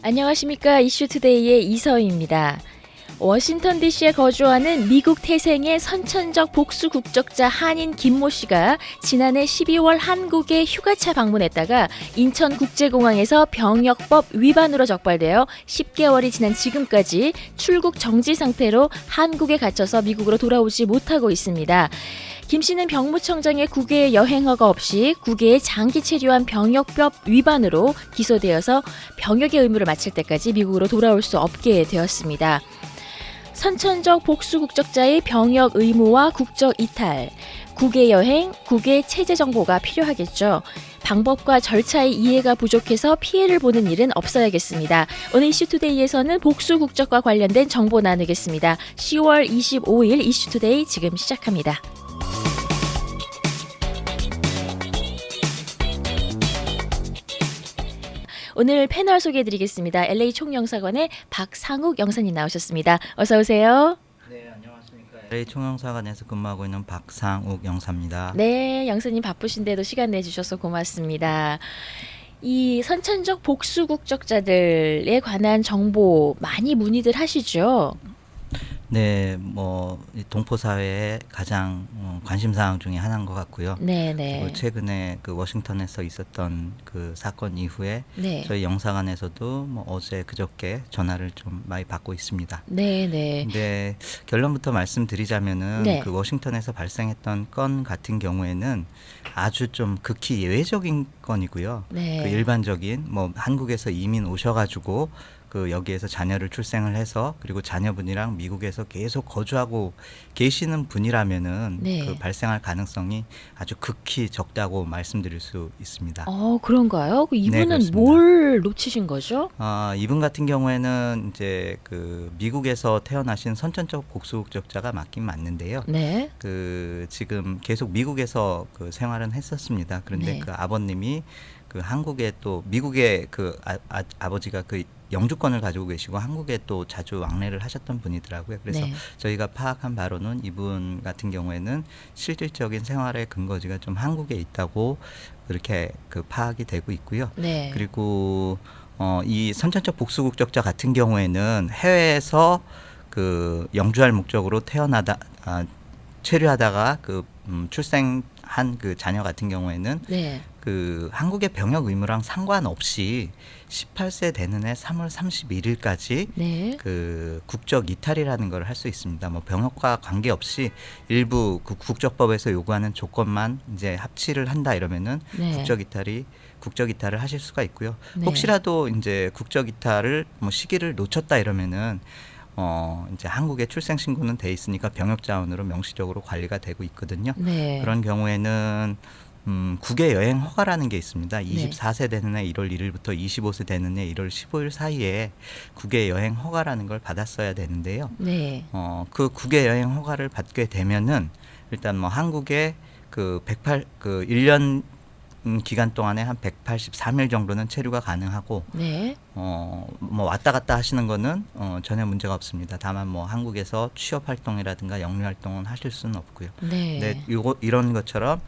안녕하십니까. 이슈투데이의 이서희입니다. 워싱턴 DC에 거주하는 미국 태생의 선천적 복수 국적자 한인 김모 씨가 지난해 12월 한국에 휴가차 방문했다가 인천국제공항에서 병역법 위반으로 적발되어 10개월이 지난 지금까지 출국 정지 상태로 한국에 갇혀서 미국으로 돌아오지 못하고 있습니다. 김 씨는 병무청장의 국외 여행 허가 없이 국외에 장기 체류한 병역법 위반으로 기소되어서 병역의 의무를 마칠 때까지 미국으로 돌아올 수 없게 되었습니다. 선천적 복수 국적자의 병역 의무와 국적 이탈, 국외 여행, 국외 체제 정보가 필요하겠죠. 방법과 절차의 이해가 부족해서 피해를 보는 일은 없어야겠습니다. 오늘 이슈투데이에서는 복수 국적과 관련된 정보 나누겠습니다. 10월 25일 이슈투데이 지금 시작합니다. 오늘 패널 소개해드리겠습니다. LA 총영사관의 박상욱 영사님 나오셨습니다. 어서 오세요. 네, 안녕하십니까. LA 총영사관에서 근무하고 있는 박상욱 영사입니다. 네, 영사님 바쁘신데도 시간 내주셔서 고맙습니다. 이 선천적 복수 국적자들에 관한 정보 많이 문의들 하시죠? 네, 이 동포 사회의 가장 관심 사항 중에 하나인 것 같고요. 네네. 그리고 최근에 그 워싱턴에서 있었던 그 사건 이후에 네. 저희 영사관에서도 어제 그저께 전화를 좀 많이 받고 있습니다. 네네. 근데 결론부터 말씀드리자면은 네. 그 워싱턴에서 발생했던 건 같은 경우에는 아주 좀 극히 예외적인 건이고요. 네. 그 일반적인 한국에서 이민 오셔가지고 그 여기에서 자녀를 출생을 해서 그리고 자녀분이랑 미국에서 계속 거주하고 계시는 분이라면은 네. 그 발생할 가능성이 아주 극히 적다고 말씀드릴 수 있습니다. 그런가요? 그 이분은 그렇습니다. 뭘 놓치신 거죠? 이분 같은 경우에는 이제 그 미국에서 태어나신 선천적 복수국적자가 맞긴 맞는데요. 네. 그 지금 계속 미국에서 그 생활은 했었습니다. 그런데 네. 그 아버님이 그 한국에 또 미국에 그 아버지가 그 영주권을 가지고 계시고 한국에 또 자주 왕래를 하셨던 분이더라고요. 그래서 네. 저희가 파악한 바로는 이분 같은 경우에는 실질적인 생활의 근거지가 좀 한국에 있다고 그렇게 그 파악이 되고 있고요. 네. 그리고 이 선천적 복수국적자 같은 경우에는 해외에서 그 영주할 목적으로 체류하다가 그 출생한 그 자녀 같은 경우에는 네. 그 한국의 병역 의무랑 상관없이 18세 되는 해 3월 31일까지 네. 그 국적 이탈이라는 걸 할 수 있습니다. 병역과 관계없이 일부 그 국적법에서 요구하는 조건만 이제 합치를 한다 이러면은 네. 국적 이탈을 하실 수가 있고요. 네. 혹시라도 이제 국적 이탈을 시기를 놓쳤다 이러면은 이제 한국에 출생 신고는 돼 있으니까 병역 자원으로 명시적으로 관리가 되고 있거든요. 네. 그런 경우에는 국외 여행 허가라는 게 있습니다. 24세 되는 해 1월 1일부터 25세 되는 해 1월 15일 사이에 국외 여행 허가라는 걸 받았어야 되는데요. 네. 그 국외 여행 허가를 받게 되면은 일단 한국에 그 1년 기간 동안에 한 183일 정도는 체류가 가능하고 네. 왔다 갔다 하시는 거는 전혀 문제가 없습니다. 다만 한국에서 취업 활동이라든가 영유 활동은 하실 수는 없고요. 네. 근데 이런 것처럼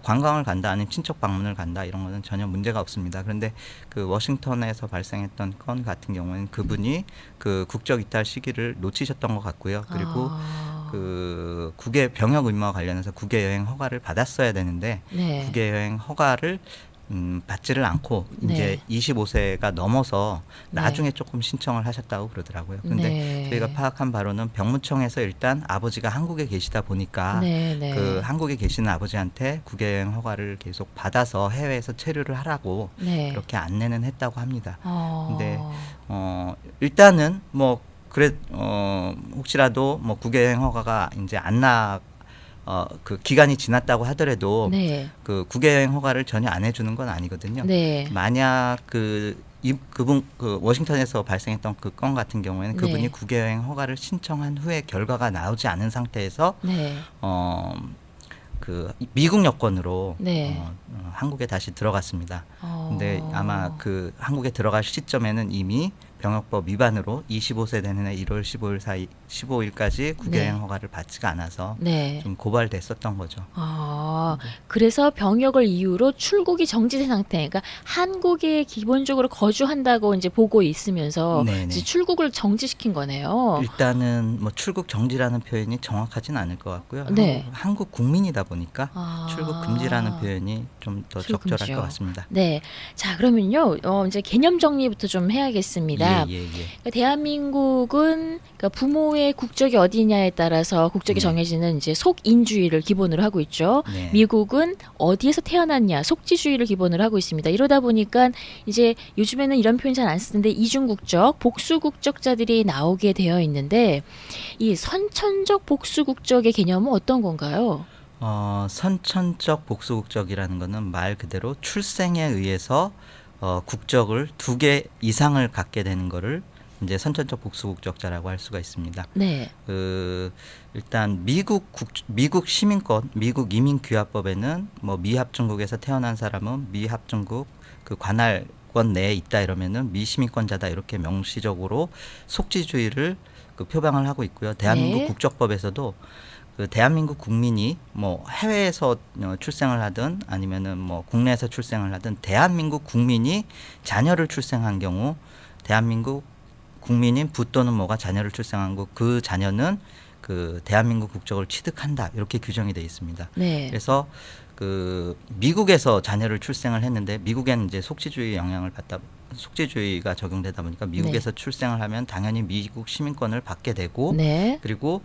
관광을 간다 아니면 친척 방문을 간다 이런 거는 전혀 문제가 없습니다. 그런데 그 워싱턴에서 발생했던 건 같은 경우는 그분이 그 국적 이탈 시기를 놓치셨던 것 같고요. 그리고 그 국외 병역 의무와 관련해서 국외 여행 허가를 받았어야 되는데 네. 국외 여행 허가를 받지를 않고 이제 네. 25세가 넘어서 네. 나중에 조금 신청을 하셨다고 그러더라고요. 근데 네. 저희가 파악한 바로는 병무청에서 일단 아버지가 한국에 계시다 보니까 네. 네. 그 한국에 계시는 아버지한테 국외 여행 허가를 계속 받아서 해외에서 체류를 하라고 네. 그렇게 안내는 했다고 합니다. 근데 일단은 혹시라도 국외 여행 허가가 이제 그 기간이 지났다고 하더라도 네. 그 국외 여행 허가를 전혀 안 해주는 건 아니거든요. 네. 만약 그분 그 워싱턴에서 발생했던 그 건 같은 경우에는 그분이 네. 국외 여행 허가를 신청한 후에 결과가 나오지 않은 상태에서 네. 그 미국 여권으로 네. 한국에 다시 들어갔습니다. 근데 아마 그 한국에 들어갈 시점에는 이미 병역법 위반으로 25세 되는 해 1월 15일까지 구개행 허가를 받지가 않아서 네. 좀 고발됐었던 거죠. 그래서 병역을 이유로 출국이 정지된 상태. 그러니까 한국에 기본적으로 거주한다고 이제 보고 있으면서 네네. 이제 출국을 정지시킨 거네요. 일단은 뭐 출국 정지라는 표현이 정확하진 않을 것 같고요. 네. 한국 국민이다 보니까 아. 출국 금지라는 표현이 좀 더 출국 적절할 금지요. 것 같습니다. 네. 자, 그러면요. 이제 개념 정리부터 좀 해야겠습니다. 예. 그러니까 대한민국은 그러니까 부모의 국적이 어디냐에 따라서 국적이 네. 정해지는 이제 속인주의를 기본으로 하고 있죠. 네. 미국은 어디에서 태어났냐 속지주의를 기본으로 하고 있습니다. 이러다 보니까 이제 요즘에는 이런 표현 잘 안 쓰는데 이중국적, 복수국적자들이 나오게 되어 있는데 이 선천적 복수국적의 개념은 어떤 건가요? 선천적 복수국적이라는 것은 말 그대로 출생에 의해서 국적을 2개 이상을 갖게 되는 거를 이제 선천적 복수국적자라고 할 수가 있습니다. 네. 일단 미국 시민권, 미국 이민귀화법에는 뭐 미합중국에서 태어난 사람은 미합중국 그 관할권 내에 있다 이러면은 미시민권자다 이렇게 명시적으로 속지주의를 표방을 하고 있고요. 대한민국 네. 국적법에서도 그 대한민국 국민이 뭐 해외에서 출생을 하든 아니면은 뭐 국내에서 출생을 하든 대한민국 국민이 자녀를 출생한 경우 대한민국 국민인 부 또는 모가 자녀를 출생한 그 자녀는 그 대한민국 국적을 취득한다 이렇게 규정이 되어 있습니다. 네. 그래서 그 미국에서 자녀를 출생을 했는데 미국에는 이제 속지주의가 적용되다 보니까 미국에서 출생을 하면 당연히 미국 시민권을 받게 되고 네. 그리고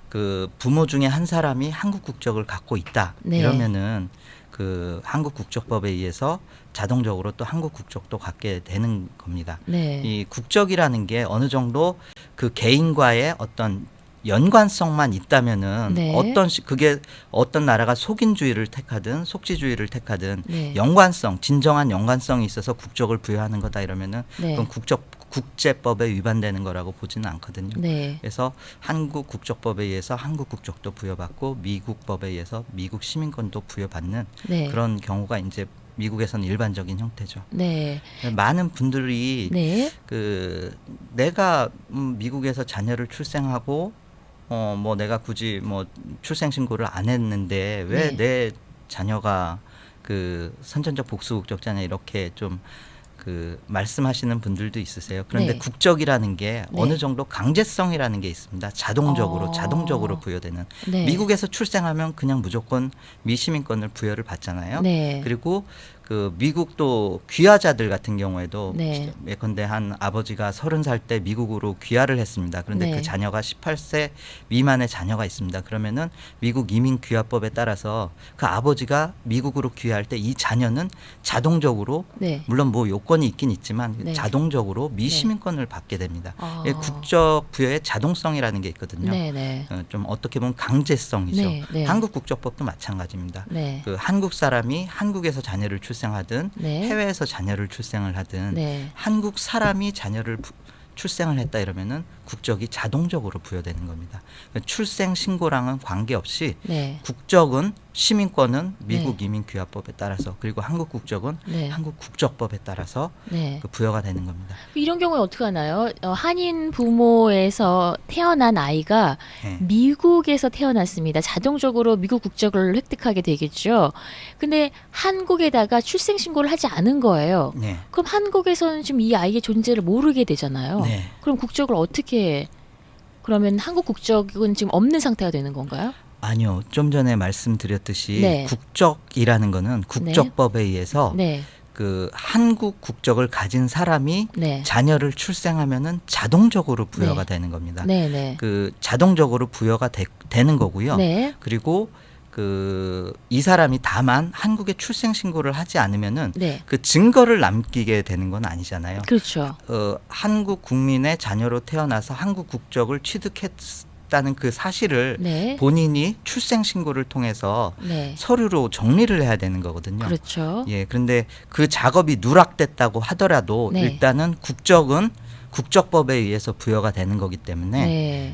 그 부모 중에 한 사람이 한국 국적을 갖고 있다 네. 이러면은 그 한국 국적법에 의해서 자동적으로 또 한국 국적도 갖게 되는 겁니다. 네. 이 국적이라는 게 어느 정도 그 개인과의 어떤 연관성만 있다면은 네. 그게 어떤 나라가 속인주의를 택하든 속지주의를 택하든 네. 진정한 연관성이 있어서 국적을 부여하는 거다 이러면은 네. 그건 국제법에 위반되는 거라고 보지는 않거든요. 네. 그래서 한국 국적법에 의해서 한국 국적도 부여받고 미국 법에 의해서 미국 시민권도 부여받는 네. 그런 경우가 이제 미국에서는 일반적인 형태죠. 네. 많은 분들이 네. 내가 미국에서 자녀를 출생하고 뭐 내가 굳이 뭐 출생 신고를 안 했는데 왜 네. 내 자녀가 그 선천적 복수국적자냐 이렇게 좀 그 말씀하시는 분들도 있으세요. 그런데 네. 국적이라는 게 네. 어느 정도 강제성이라는 게 있습니다. 자동적으로 부여되는. 네. 미국에서 출생하면 그냥 무조건 미시민권을 부여를 받잖아요. 네. 그리고 그 미국도 귀화자들 같은 경우에도 네. 예컨대 한 아버지가 30살 때 미국으로 귀화를 했습니다. 그런데 네. 그 자녀가 18세 미만의 자녀가 있습니다. 그러면은 미국 이민귀화법에 따라서 그 아버지가 미국으로 귀화할 때 이 자녀는 자동적으로 네. 물론 뭐 요건이 있긴 있지만 네. 자동적으로 미시민권을 받게 됩니다. 아. 국적 부여의 자동성이라는 게 있거든요. 네. 네. 좀 어떻게 보면 강제성이죠. 네. 네. 한국 국적법도 마찬가지입니다. 네. 그 한국 사람이 한국에서 자녀를 출생하든 네. 해외에서 자녀를 출생을 하든 네. 한국 사람이 자녀를 출생을 했다 이러면은 국적이 자동적으로 부여되는 겁니다. 출생 신고랑은 관계없이 네. 국적은 시민권은 미국 네. 이민귀화법에 따라서 그리고 한국 국적은 네. 한국 국적법에 따라서 네. 그 부여가 되는 겁니다. 이런 경우에 어떻게 하나요? 한인 부모에서 태어난 아이가 네. 미국에서 태어났습니다. 자동적으로 미국 국적을 획득하게 되겠죠. 근데 한국에다가 출생 신고를 하지 않은 거예요. 네. 그럼 한국에서는 지금 이 아이의 존재를 모르게 되잖아요. 네. 그럼 국적을 어떻게 그러면 한국 국적은 지금 없는 상태가 되는 건가요? 아니요. 좀 전에 말씀드렸듯이 네. 국적이라는 거는 국적법에 의해서 네. 그 한국 국적을 가진 사람이 네. 자녀를 출생하면은 자동적으로 부여가 네. 되는 겁니다. 네, 네. 그 자동적으로 부여가 되는 거고요. 네. 그리고 그 이 사람이 다만 한국에 출생 신고를 하지 않으면은 네. 그 증거를 남기게 되는 건 아니잖아요. 그렇죠. 한국 국민의 자녀로 태어나서 한국 국적을 취득했다는 그 사실을 네. 본인이 출생 신고를 통해서 네. 서류로 정리를 해야 되는 거거든요. 그렇죠. 예, 그런데 그 작업이 누락됐다고 하더라도 네. 일단은 국적은 국적법에 의해서 부여가 되는 거기 때문에 네.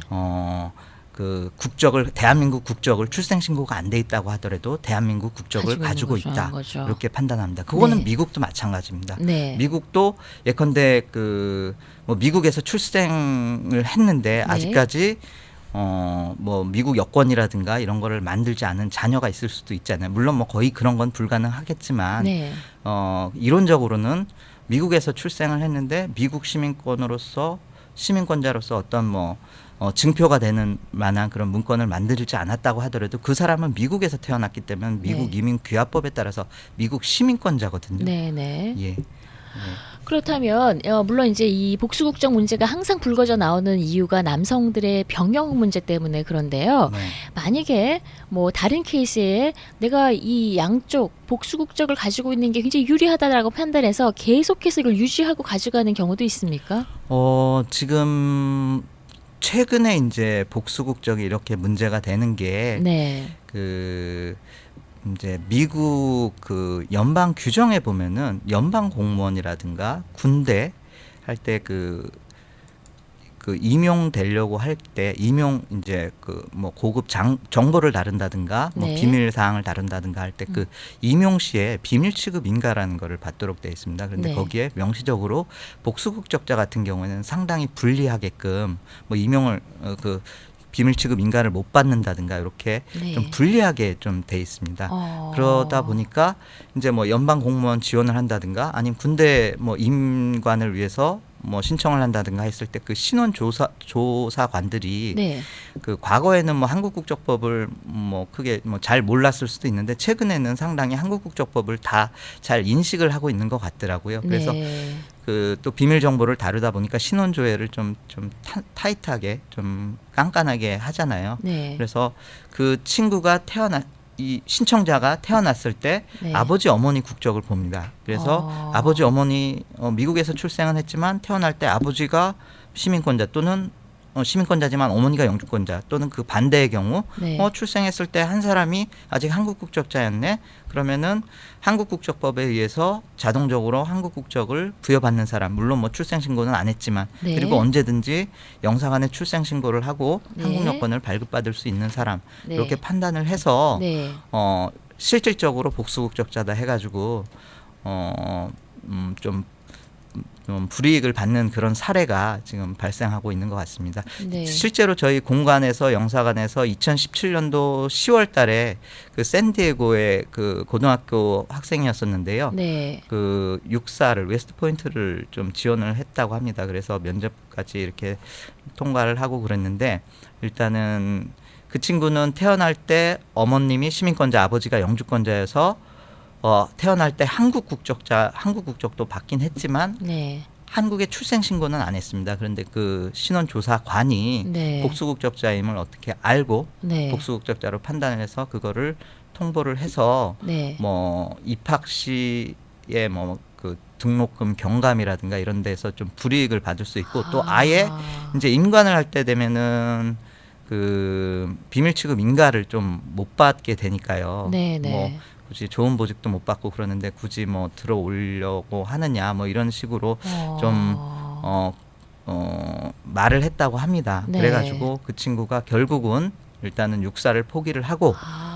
그 국적을 대한민국 국적을 출생신고가 안 돼 있다고 하더라도 대한민국 국적을 가지고 있다. 거죠. 이렇게 판단합니다. 그거는 네. 미국도 마찬가지입니다. 네. 미국도 예컨대 그 뭐 미국에서 출생을 했는데 네. 아직까지 뭐 미국 여권이라든가 이런 거를 만들지 않은 자녀가 있을 수도 있잖아요. 물론 뭐 거의 그런 건 불가능하겠지만 네. 이론적으로는 미국에서 출생을 했는데 미국 시민권자로서 어떤 뭐 증표가 되는 만한 그런 문건을 만들지 않았다고 하더라도 그 사람은 미국에서 태어났기 때문에 미국 네. 이민귀화법에 따라서 미국 시민권자거든요. 네, 네. 예. 그렇다면 물론 이제 이 복수국적 문제가 항상 불거져 나오는 이유가 남성들의 병역 문제 때문에 그런데요. 네. 만약에 뭐 다른 케이스에 내가 이 양쪽 복수국적을 가지고 있는 게 굉장히 유리하다라고 판단해서 계속해서 이걸 유지하고 가져가는 경우도 있습니까? 지금 최근에 이제 복수국적이 이렇게 문제가 되는 게 네. 그 이제 미국 그 연방 규정에 보면은 연방 공무원이라든가 군대 할 때 그 임용되려고 할 때 임용 이제 그 뭐 고급 정보를 다룬다든가 뭐 네. 비밀 사항을 다룬다든가 할 때 그 임용 시에 비밀 취급 인가라는 거를 받도록 되어 있습니다. 그런데 네. 거기에 명시적으로 복수국적자 같은 경우에는 상당히 불리하게끔 뭐 임용을 그 비밀 취급 인가를 못 받는다든가 이렇게 네. 좀 불리하게 좀 돼 있습니다. 그러다 보니까 이제 뭐 연방 공무원 지원을 한다든가 아니면 군대 뭐 임관을 위해서 뭐 신청을 한다든가 했을 때 그 신원 조사관들이 네. 그 과거에는 뭐 한국국적법을 뭐 크게 뭐 잘 몰랐을 수도 있는데 최근에는 상당히 한국국적법을 다 잘 인식을 하고 있는 것 같더라고요. 그래서 네. 그 또 비밀 정보를 다루다 보니까 신원 조회를 좀 타이트하게 좀 깐깐하게 하잖아요. 네. 그래서 그 친구가 이 신청자가 태어났을 때 네. 아버지 어머니 국적을 봅니다. 그래서 아버지 어머니 미국에서 출생은 했지만 태어날 때 아버지가 시민권자 또는 시민권자지만 어머니가 영주권자 또는 그 반대의 경우 네. 출생했을 때 한 사람이 아직 한국 국적자였네. 그러면은 한국 국적법에 의해서 자동적으로 한국 국적을 부여받는 사람 물론 뭐 출생 신고는 안 했지만 네. 그리고 언제든지 영사관에 출생 신고를 하고 네. 한국 여권을 발급받을 수 있는 사람 네. 이렇게 판단을 해서 네. 실질적으로 복수 국적자다 해가지고 좀 불이익을 받는 그런 사례가 지금 발생하고 있는 것 같습니다. 네. 실제로 저희 공관에서 영사관에서 2017년도 10월 달에 그 샌디에고의 그 고등학교 학생이었었는데요. 네. 그 육사를 웨스트 포인트를 좀 지원을 했다고 합니다. 그래서 면접까지 이렇게 통과를 하고 그랬는데 일단은 그 친구는 태어날 때 어머님이 시민권자, 아버지가 영주권자여서 태어날 때 한국 국적도 받긴 했지만 네. 한국에 출생 신고는 안 했습니다. 그런데 그 신원조사관이 네. 복수국적자임을 어떻게 알고 네. 복수국적자로 판단을 해서 그거를 통보를 해서 네. 뭐 입학 시에 뭐 그 등록금 경감이라든가 이런 데서 좀 불이익을 받을 수 있고 또 아예 이제 임관을 할 때 되면은 그 비밀 취급 인가를 좀 못 받게 되니까요. 네, 네. 뭐 굳이 좋은 보직도 못 받고 그러는데 굳이 뭐 들어오려고 하느냐 뭐 이런 식으로 좀 말을 했다고 합니다. 네. 그래가지고 그 친구가 결국은 일단은 육사를 포기를 하고 아.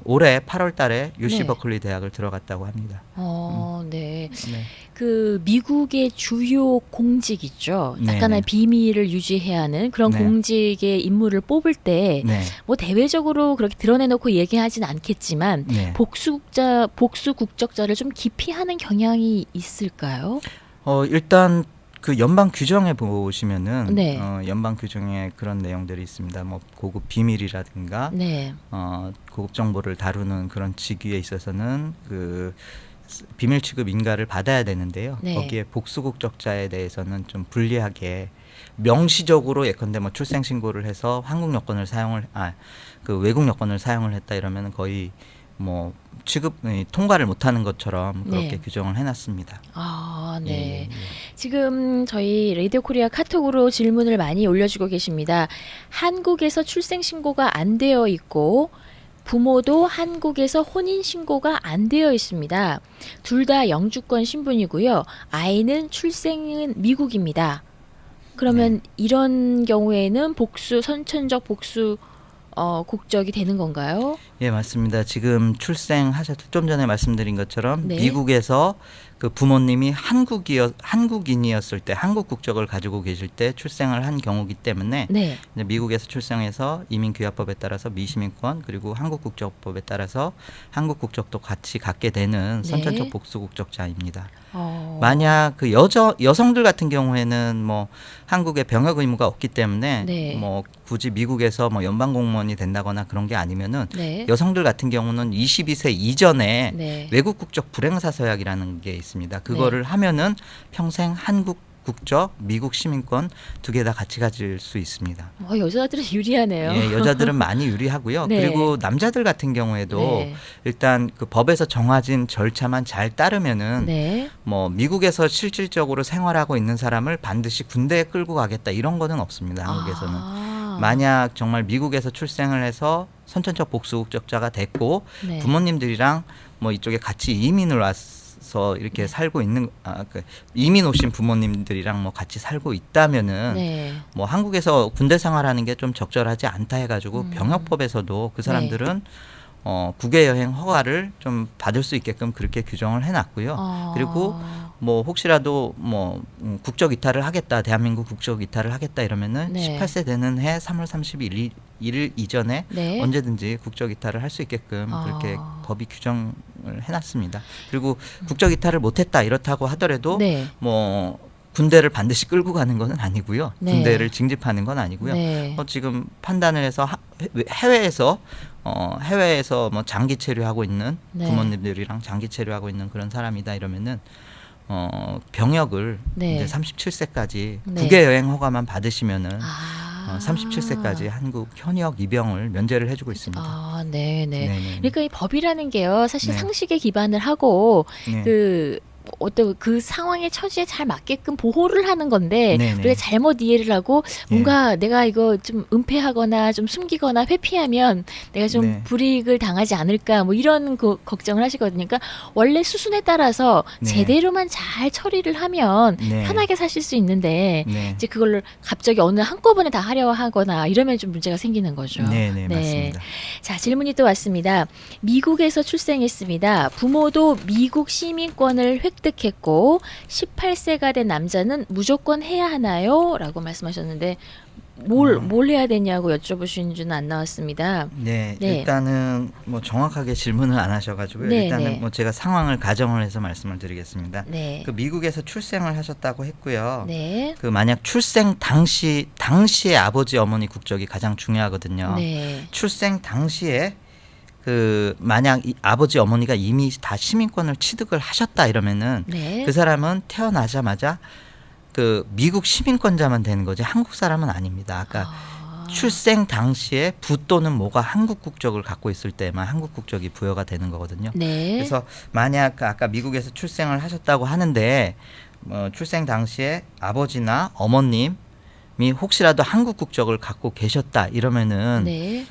올해 8월 달에 UC 네. 버클리 대학을 들어갔다고 합니다. 네. 네. 그 미국의 주요 공직 있죠. 네, 약간의 네. 비밀을 유지해야 하는 그런 네. 공직의 인물을 뽑을 때 네. 뭐 대외적으로 그렇게 드러내놓고 얘기하진 않겠지만 네. 복수 국적자를 좀 기피하는 경향이 있을까요? 일단 그 연방 규정에 보시면은 네. 연방 규정에 그런 내용들이 있습니다. 뭐 고급 비밀이라든가 네. 고급 정보를 다루는 그런 직위에 있어서는 그 비밀 취급 인가를 받아야 되는데요. 네. 거기에 복수국적자에 대해서는 좀 불리하게 명시적으로 예컨대 뭐 출생 신고를 해서 한국 여권을 그 외국 여권을 사용을 했다 이러면 거의 뭐 통과를 못하는 것처럼 그렇게 네. 규정을 해놨습니다. 아, 예, 네. 예. 지금 저희 라디오 코리아 카톡으로 질문을 많이 올려주고 계십니다. 한국에서 출생 신고가 안 되어 있고 부모도 한국에서 혼인 신고가 안 되어 있습니다. 둘 다 영주권 신분이고요. 아이는 출생은 미국입니다. 그러면 이런 경우에는 선천적 복수 국적이 되는 건가요? 예, 맞습니다. 지금 좀 전에 말씀드린 것처럼 네. 미국에서 그 부모님이 한국인이었을 때 한국 국적을 가지고 계실 때 출생을 한 경우이기 때문에 네. 이제 미국에서 출생해서 이민귀화법에 따라서 미시민권 그리고 한국 국적법에 따라서 한국 국적도 같이 갖게 되는 네. 선천적 복수 국적자입니다. 어. 만약 그 여성들 같은 경우에는 뭐 한국에 병역 의무가 없기 때문에 네. 뭐 굳이 미국에서 뭐 연방 공무원이 된다거나 그런 게 아니면은 네. 여성들 같은 경우는 22세 이전에 네. 외국 국적 불행사 서약이라는 게 있습니다. 그거를 하면은 평생 한국 국적, 미국 시민권 두 개 다 같이 가질 수 있습니다. 여자들은 유리하네요. 예, 여자들은 많이 유리하고요. 네. 그리고 남자들 같은 경우에도 네. 일단 그 법에서 정해진 절차만 잘 따르면은 네. 뭐 미국에서 실질적으로 생활하고 있는 사람을 반드시 군대에 끌고 가겠다 이런 거는 없습니다. 한국에서는. 만약 정말 미국에서 출생을 해서 선천적 복수 국적자가 됐고 네. 부모님들이랑 뭐 이쪽에 같이 이민을 와서 이렇게 살고 있는 이민 오신 부모님들이랑 뭐 같이 살고 있다면은 네. 뭐 한국에서 군대 생활하는 게 좀 적절하지 않다 해가지고 병역법에서도 그 사람들은 국외 여행 허가를 좀 받을 수 있게끔 그렇게 규정을 해놨고요. 그리고 뭐 혹시라도 뭐 국적 이탈을 하겠다, 대한민국 국적 이탈을 하겠다 이러면은 네. 18세 되는 해 3월 31일 이전에 네. 언제든지 국적 이탈을 할 수 있게끔 그렇게 법이 규정을 해놨습니다. 그리고 국적 이탈을 못했다 이렇다고 하더라도 네. 뭐 군대를 반드시 끌고 가는 건 아니고요. 네. 군대를 징집하는 건 아니고요. 네. 지금 판단을 해서 해외에서 뭐 장기 체류하고 있는 네. 부모님들이랑 장기 체류하고 있는 그런 사람이다 이러면은 병역을 네. 이제 37세까지 네. 국외 여행 허가만 받으시면은 37세까지 아. 한국 현역 입영을 면제를 해주고 있습니다. 네네. 네네. 그러니까 이 법이라는 게요, 사실 네. 상식에 기반을 하고 네. 어떤 그 상황의 처지에 잘 맞게끔 보호를 하는 건데 네네. 우리가 잘못 이해를 하고 뭔가 내가 이거 좀 은폐하거나 좀 숨기거나 회피하면 내가 좀 네. 불이익을 당하지 않을까 뭐 이런 걱정을 하시거든요. 그러니까 원래 수순에 따라서 네. 제대로만 잘 처리를 하면 네. 편하게 사실 수 있는데 네. 이제 그걸 갑자기 어느 한꺼번에 다 하려 하거나 이러면 좀 문제가 생기는 거죠. 네네 맞습니다. 자, 질문이 또 왔습니다. 미국에서 출생했습니다. 부모도 미국 시민권을 획득했고 18세가 된 남자는 무조건 해야 하나요? 라고 말씀하셨는데 뭘 해야 되냐고 여쭤보신 줄은 안 나왔습니다. 네, 네. 일단은 뭐 정확하게 질문을 안 하셔가지고요. 네, 일단은 네. 뭐 제가 상황을 가정을 해서 말씀을 드리겠습니다. 네. 그 미국에서 출생을 하셨다고 했고요. 네. 그 만약 출생 당시의 아버지 어머니 국적이 가장 중요하거든요. 네. 출생 당시에 그 만약 아버지 어머니가 이미 다 시민권을 취득을 하셨다 이러면은 네. 그 사람은 태어나자마자 그 미국 시민권자만 되는 거지 한국 사람은 아닙니다. 아까 출생 당시에 부 또는 모가 한국 국적을 갖고 있을 때만 한국 국적이 부여가 되는 거거든요. 네. 그래서 만약 아까 미국에서 출생을 하셨다고 하는데 출생 당시에 아버지나 어머님이 혹시라도 한국 국적을 갖고 계셨다 이러면은 네.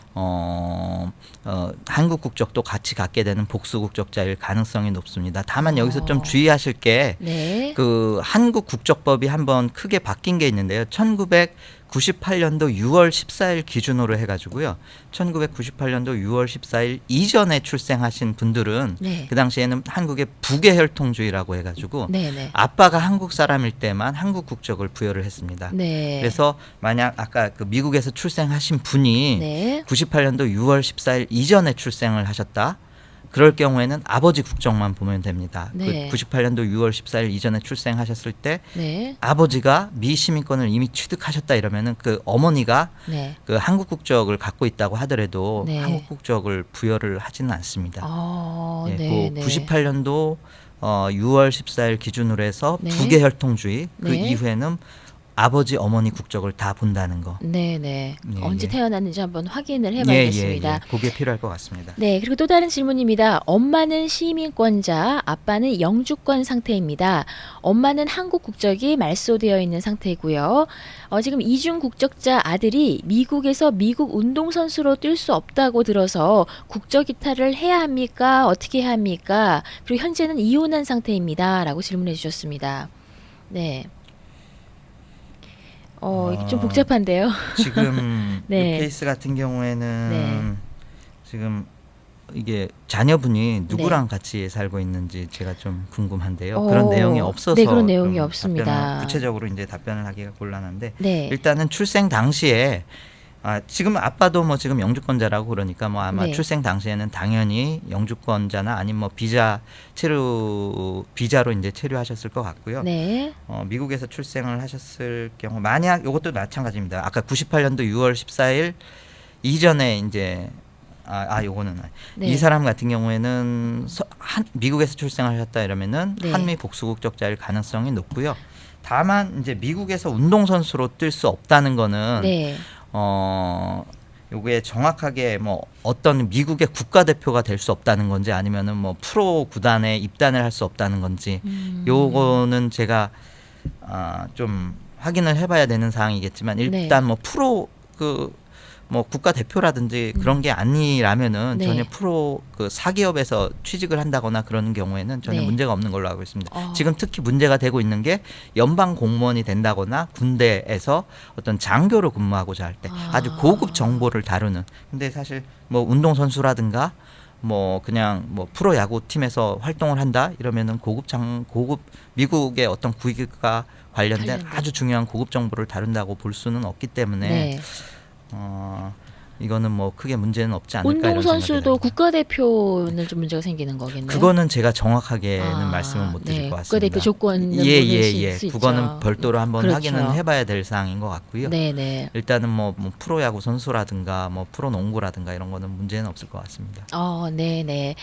한국 국적도 같이 갖게 되는 복수 국적자일 가능성이 높습니다. 다만 여기서 좀 주의하실 게 네. 그 한국 국적법이 한번 크게 바뀐 게 있는데요. 1998년도 6월 14일 기준으로 해가지고요. 1998년도 6월 14일 이전에 출생하신 분들은 네. 그 당시에는 한국의 부계혈통주의라고 해가지고 네. 네. 아빠가 한국 사람일 때만 한국 국적을 부여를 했습니다. 네. 그래서 만약 아까 그 미국에서 출생하신 분이 네. 98년도 6월 14일 이전에 출생을 하셨다. 그럴 경우에는 아버지 국적만 보면 됩니다. 네. 그 98년도 6월 14일 이전에 출생하셨을 때 네. 아버지가 미 시민권을 이미 취득하셨다 이러면은 그 어머니가 네. 그 한국 국적을 갖고 있다고 하더라도 네. 한국 국적을 부여를 하지는 않습니다. 예, 네. 그 98년도 6월 14일 기준으로 해서 네. 부계혈통주의 그 네. 이후에는 아버지 어머니 국적을 다 본다는 거. 네네. 예, 언제 예. 태어났는지 한번 확인을 해봐야겠습니다. 예. 그게 필요할 것 같습니다. 네, 그리고 또 다른 질문입니다. 엄마는 시민권자, 아빠는 영주권 상태입니다. 엄마는 한국 국적이 말소되어 있는 상태고요. 지금 이중 국적자 아들이 미국에서 미국 운동선수로 뛸 수 없다고 들어서 국적 이탈을 해야 합니까? 어떻게 해야 합니까? 그리고 현재는 이혼한 상태입니다. 라고 질문해 주셨습니다. 네. 이게 좀 복잡한데요. 지금 네. 이 케이스 같은 경우에는 네. 지금 이게 자녀분이 누구랑 같이 살고 있는지 제가 좀 궁금한데요. 그런 내용이 없어서 네, 그런 내용이 좀 없습니다. 구체적으로 이제 답변을 하기가 곤란한데 네. 일단은 출생 당시에 지금 아빠도 뭐 지금 영주권자라고 그러니까 뭐 아마 네. 출생 당시에는 당연히 영주권자나 아니면 뭐 비자로 이제 체류하셨을 것 같고요. 네. 미국에서 출생을 하셨을 경우 만약 이것도 마찬가지입니다. 아까 98년도 6월 14일 이전에 이제 요거는 네. 이 사람 같은 경우에는 미국에서 출생하셨다 이러면은 네. 한미 복수국적자일 가능성이 높고요. 다만 이제 미국에서 운동선수로 뛸 수 없다는 거는 네. 요게 정확하게 뭐 어떤 미국의 국가대표가 될 수 없다는 건지 아니면은 뭐 프로 구단에 입단을 할 수 없다는 건지 요거는 제가 좀 확인을 해봐야 되는 사항이겠지만 일단 뭐 프로 뭐 국가대표라든지 그런 게 아니라면은 네. 전혀 프로 그 사기업에서 취직을 한다거나 그러는 경우에는 전혀 네. 문제가 없는 걸로 알고 있습니다. 지금 특히 문제가 되고 있는 게 연방 공무원이 된다거나 군대에서 어떤 장교로 근무하고자 할 때 아주 고급 정보를 다루는. 근데 사실 뭐 운동선수라든가 뭐 그냥 뭐 프로야구 팀에서 활동을 한다 이러면은 고급 미국의 어떤 국익과 관련된 아주 중요한 고급 정보를 다룬다고 볼 수는 없기 때문에 네. 이거는 뭐 크게 문제는 없지 않을까 이런 생각이 운동선수도 듭니다. 국가대표는 좀 문제가 생기는 거겠네요. 그거는 제가 정확하게는 말씀을 못 드릴 네. 것 같습니다. 국가대표 조건은 예. 수 그거는 있죠. 별도로 한번 그렇죠. 확인은 해봐야 될 사항인 것 같고요. 네네. 일단은 뭐 프로야구 선수라든가 뭐 프로농구라든가 이런 거는 문제는 없을 것 같습니다. 네네. 네.